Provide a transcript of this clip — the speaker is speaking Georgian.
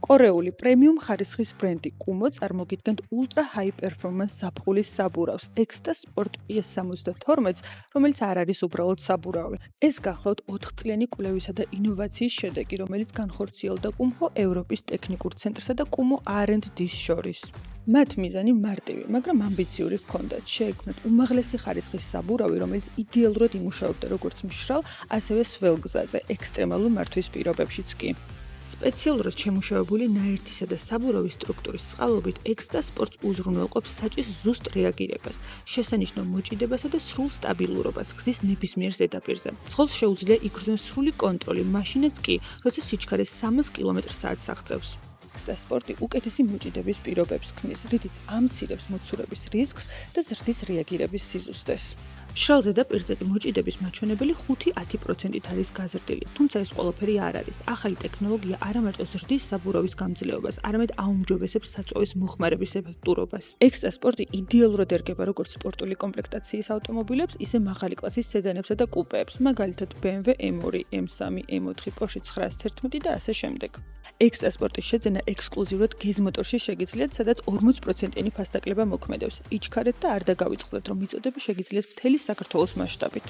კორეული პრემიუმ ხარისხის ბრენდი კუმო წარმოგიდგენთ ultra high performance ზაფხულის საბურავს Extra Sport PS72-ს, რომელიც არ არის უბრალოდ საბურავი. ეს გახლავთ 4-წლიანი კვლევისა და ინოვაციის შედეგი, რომელიც განხორციელდა კუმჰო ევროპის ტექნიკურ ცენტრსა და კუმო R&D-ს შორის. მათ მიზანი მარტივი, მაგრამ ამბიციური ჰქონდათ. შეექმნათ უმაღლესი ხარისხის საბურავი, რომელიც იდეალურად იმუშაობდა როგორც მშრალ, ასევე სველ გზაზე, ექსტრემალურ მართვის პირობებშიც კი. სპეციალურად შემუშავებული ნაერთისა და საბურავის სტრუქტურის წყალობით Extra Sports უზრუნველყოფს საჭის ზუსტ რეაგირებას, შესანიშნავ მოჭიდებასა და სრულ სტაბილურობას გზის ნებისმიერ ზედაპირზე. წყალს შეუძლია იგრძნოს სრული კონტროლი, მაშინაც კი, როცა სიჩქარე 300 კმ/სთ აღწევს. Extra Sport უკეთესი მოჭიდების პირობებს ქმნის, რითიც ამცირებს მოცურების რისკს და ზრდის რეაგირების სიზუსტეს. მშრალ ზედაპირზე მოჭიდების მაჩვენებელი 5-10%-ით არის გაზრდილი, თუმცა ეს ყველაფერი არ არის. ახალი ტექნოლოგია არა მარტო ზრდის საბურავის გამძლეობას, არამედ აუმჯობესებს საწვავის მოხმარების ეფექტურობას. Extra Sport იდეალურად ერგება როგორც სპორტული კომპლექტაციის ავტომობილებს, ისე მაღალი კლასის სედანებსა და კუპეებს, მაგალითად BMW M2, M3, M4, Porsche 911 და ასე შემდეგ. Extra Sport-ის შეძენა ექსკლუზიურად გეზ მოტორში შეგიძლიათ, სადაც 40%-იანი ფასდაკლება მოქმედებს. იჩქარეთ და არ დაგავიწყდეთ, რომ მიწოდება შეგიძლიათ მთელი საქართველოს მასშტაბით.